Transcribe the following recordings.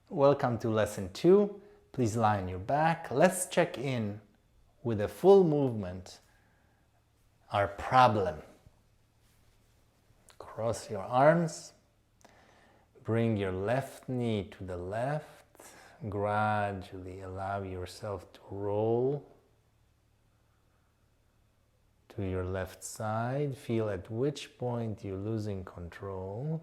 Welcome to lesson 2. Please lie on your back. Let's check in with a full movement, our problem. Cross your arms. Bring your left knee to the left. Gradually allow yourself to roll to your left side. Feel at which point you're losing control.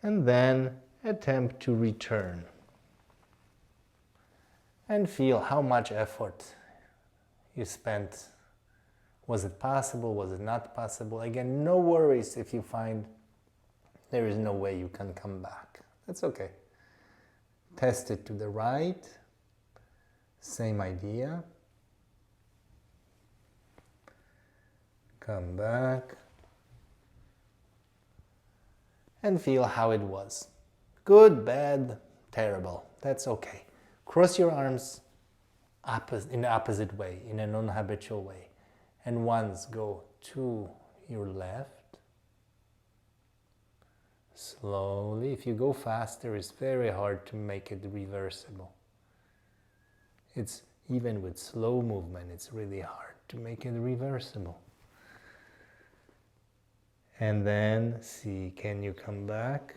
And then attempt to return. And feel how much effort you spent. Was it possible? Was it not possible? Again, no worries if you find there is no way you can come back. That's okay. Test it to the right. Same idea. Come back. And feel how it was. Good, bad, terrible. That's okay. Cross your arms in the opposite way, in a non-habitual way. And once go to your left. Slowly. If you go faster, it's very hard to make it reversible. It's even with slow movement, it's really hard to make it reversible. And then see, can you come back?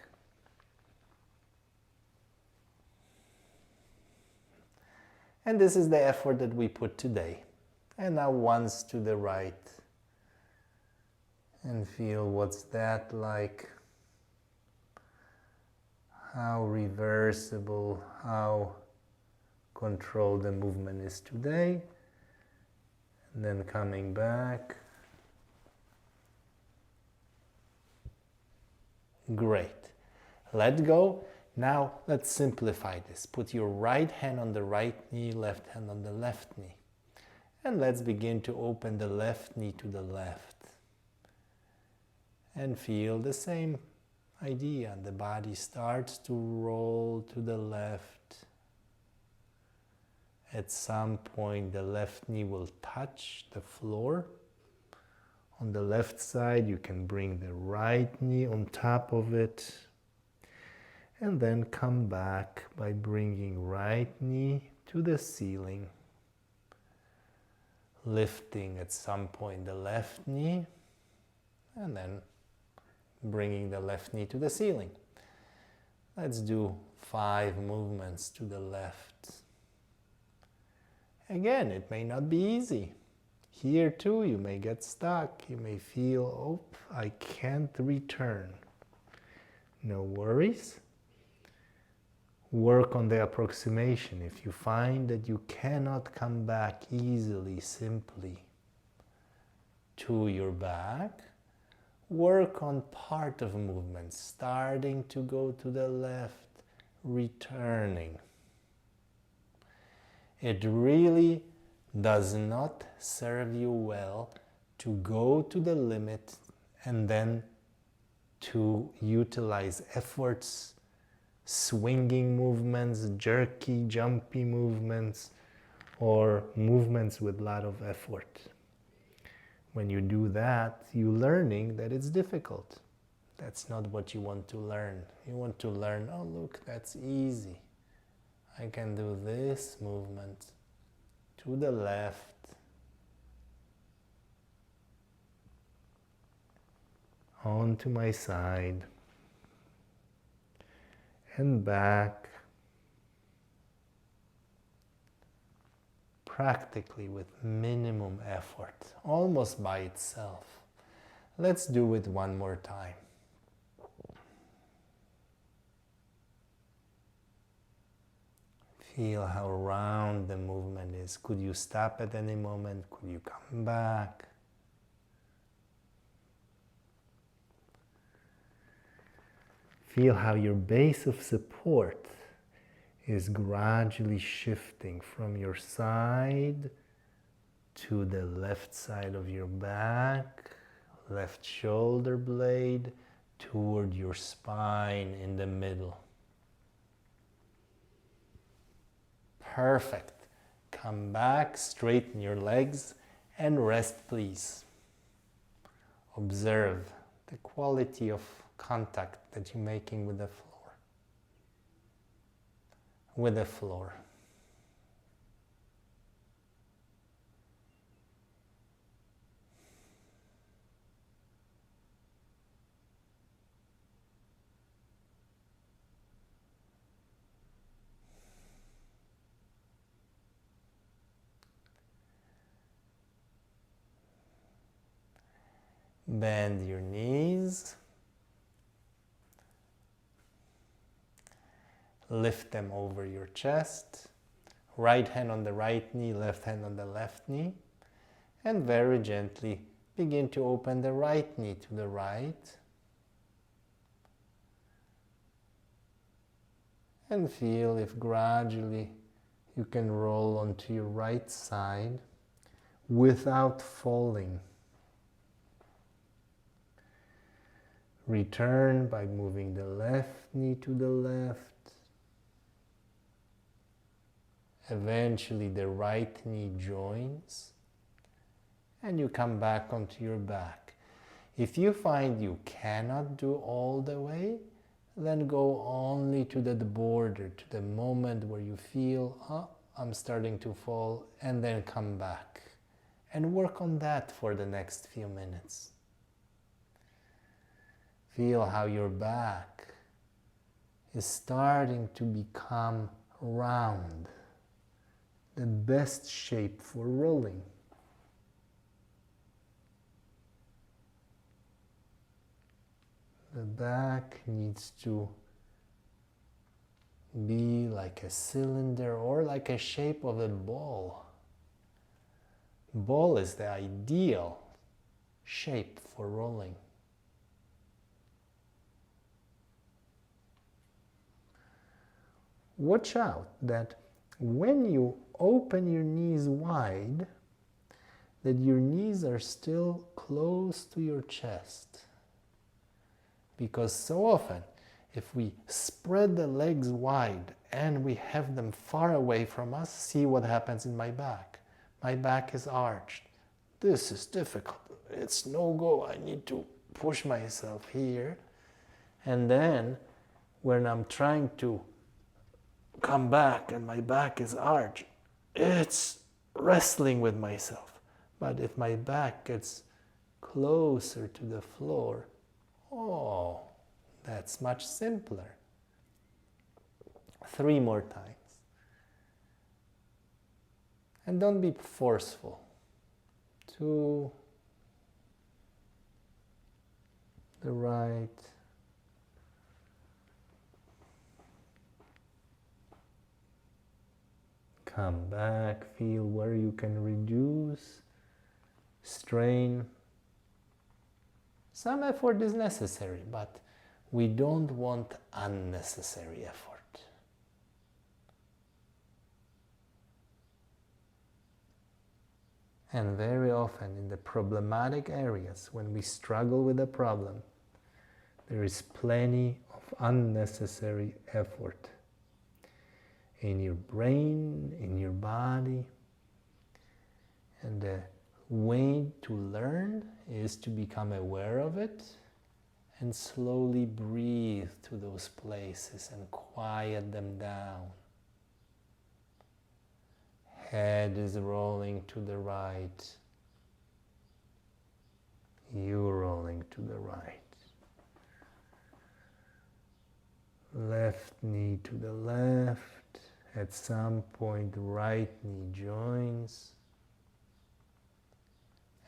And this is the effort that we put today. And now once to the right. And feel what's that like. How reversible, how controlled the movement is today. And then coming back. Great. Let go. Now let's simplify this. Put your right hand on the right knee, left hand on the left knee. And let's begin to open the left knee to the left. And feel the same idea. The body starts to roll to the left. At some point the left knee will touch the floor. On the left side you can bring the right knee on top of it. And then come back by bringing right knee to the ceiling. Lifting at some point the left knee. And then bringing the left knee to the ceiling. Let's do 5 movements to the left. Again, it may not be easy. Here too, you may get stuck. You may feel, oh, I can't return. No worries. Work on the approximation. If you find that you cannot come back easily, simply to your back, work on part of movement, starting to go to the left, returning. It really does not serve you well to go to the limit and then to utilize efforts, swinging movements, jerky, jumpy movements, or movements with a lot of effort. When you do that, you're learning that it's difficult. That's not what you want to learn. You want to learn, oh look, that's easy. I can do this movement to the left, onto my side, and back, practically with minimum effort, almost by itself. Let's do it one more time. Feel how round the movement is. Could you stop at any moment? Could you come back? Feel how your base of support is gradually shifting from your side to the left side of your back, left shoulder blade, toward your spine in the middle. Perfect. Come back, straighten your legs, and rest, please. Observe the quality of contact that you're making with the floor. With the floor. Bend your knees. Lift them over your chest. Right hand on the right knee, left hand on the left knee. And very gently begin to open the right knee to the right. And feel if gradually you can roll onto your right side without falling. Return by moving the left knee to the left. Eventually the right knee joins and you come back onto your back. If you find you cannot do all the way, then go only to the border, to the moment where you feel, oh, I'm starting to fall, and then come back. And work on that for the next few minutes. Feel how your back is starting to become round, the best shape for rolling. The back needs to be like a cylinder or like a shape of a ball. Ball is the ideal shape for rolling. Watch out that when you open your knees wide, that your knees are still close to your chest. Because so often, if we spread the legs wide and we have them far away from us, see what happens in my back. My back is arched. This is difficult. It's no go. I need to push myself here. And then, when I'm trying to come back and my back is arched, it's wrestling with myself. But if my back gets closer to the floor, oh, that's much simpler. 3 more times. And don't be forceful. 2, the right, come back, feel where you can reduce strain. Some effort is necessary, but we don't want unnecessary effort. And very often in the problematic areas, when we struggle with a problem, there is plenty of unnecessary effort in your brain, in your body. And the way to learn is to become aware of it and slowly breathe to those places and quiet them down. Head is rolling to the right. You rolling to the right. Left knee to the left. At some point, right knee joins.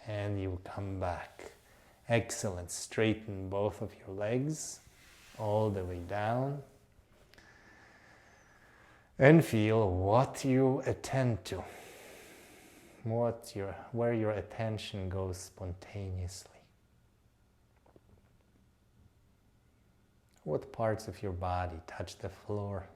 And you come back. Excellent. Straighten both of your legs all the way down. And feel what you attend to. Where your attention goes spontaneously. What parts of your body touch the floor?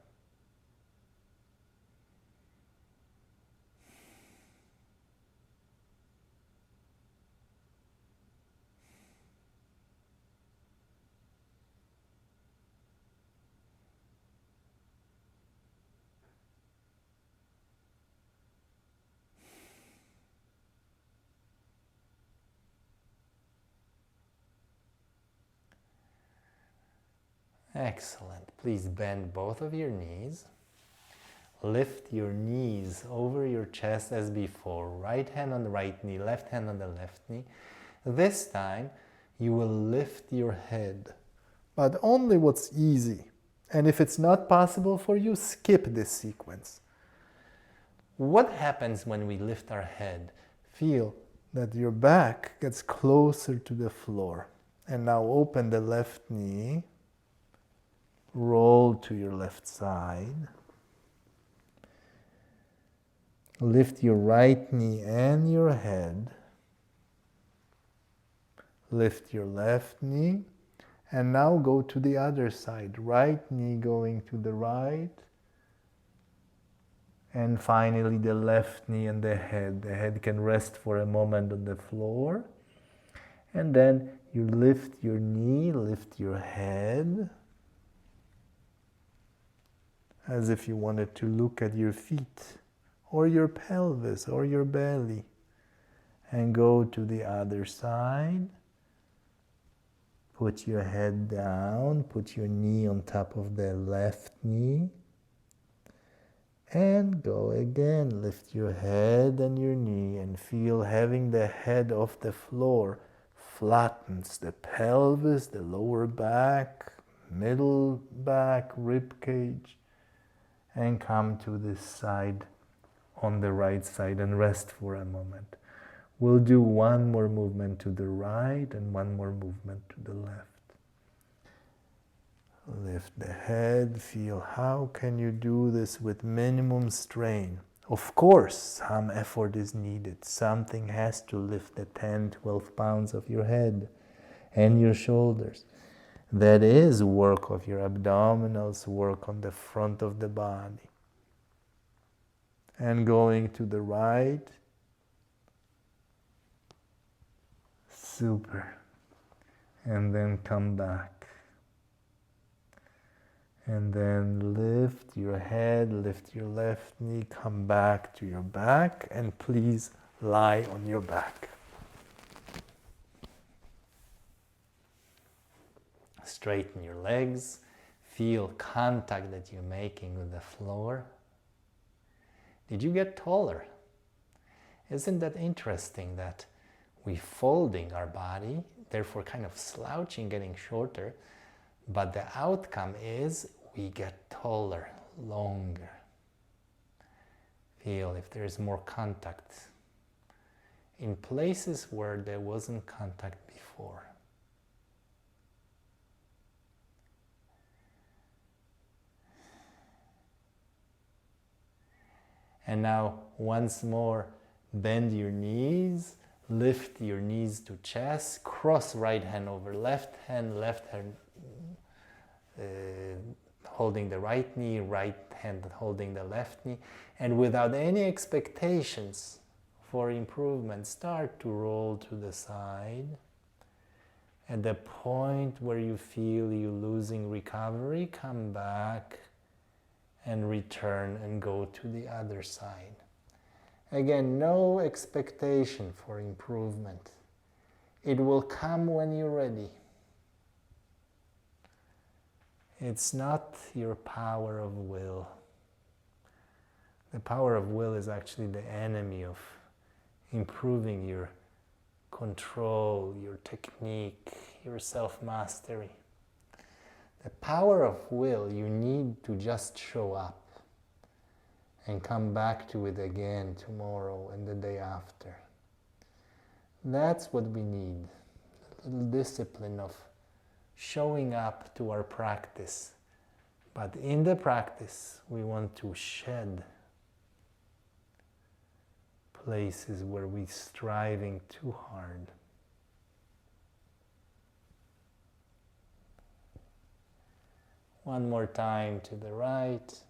Excellent. Please bend both of your knees. Lift your knees over your chest as before. Right hand on the right knee, left hand on the left knee. This time, you will lift your head, but only what's easy. And if it's not possible for you, skip this sequence. What happens when we lift our head? Feel that your back gets closer to the floor. And now open the left knee. Roll to your left side. Lift your right knee and your head. Lift your left knee. And now go to the other side. Right knee going to the right. And finally the left knee and the head. The head can rest for a moment on the floor. And then you lift your knee, lift your head. As if you wanted to look at your feet, or your pelvis, or your belly. And go to the other side. Put your head down, put your knee on top of the left knee. And go again, lift your head and your knee and feel having the head off the floor flattens the pelvis, the lower back, middle back, rib cage. And come to this side on the right side and rest for a moment. We'll do one more movement to the right and one more movement to the left. Lift the head, feel how can you do this with minimum strain. Of course, some effort is needed. Something has to lift the 10, 12 pounds of your head and your shoulders. That is work of your abdominals, work on the front of the body. And going to the right. Super. And then come back. And then lift your head, lift your left knee, come back to your back, and please lie on your back. Straighten your legs, feel contact that you're making with the floor. Did you get taller? Isn't that interesting that we're folding our body, therefore kind of slouching, getting shorter, but the outcome is we get taller, longer. Feel if there is more contact in places where there wasn't contact before. And now, once more, bend your knees, lift your knees to chest, cross right hand over left hand holding the right knee, right hand holding the left knee, and without any expectations for improvement, start to roll to the side. At the point where you feel you losing recovery, come back and return and go to the other side. Again, no expectation for improvement. It will come when you're ready. It's not your power of will. The power of will is actually the enemy of improving your control, your technique, your self-mastery. The power of will, you need to just show up and come back to it again tomorrow and the day after. That's what we need, a little discipline of showing up to our practice. But in the practice, we want to shed places where we're striving too hard. One more time to the right.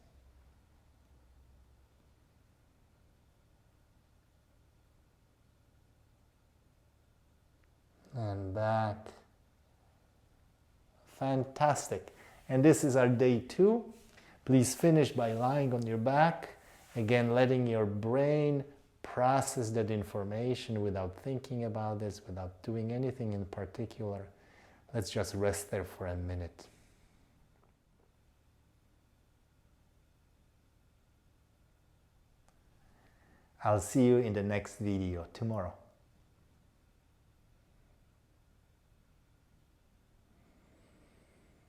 And back. Fantastic. And this is our day 2. Please finish by lying on your back. Again, letting your brain process that information without thinking about this, without doing anything in particular. Let's just rest there for a minute. I'll see you in the next video tomorrow.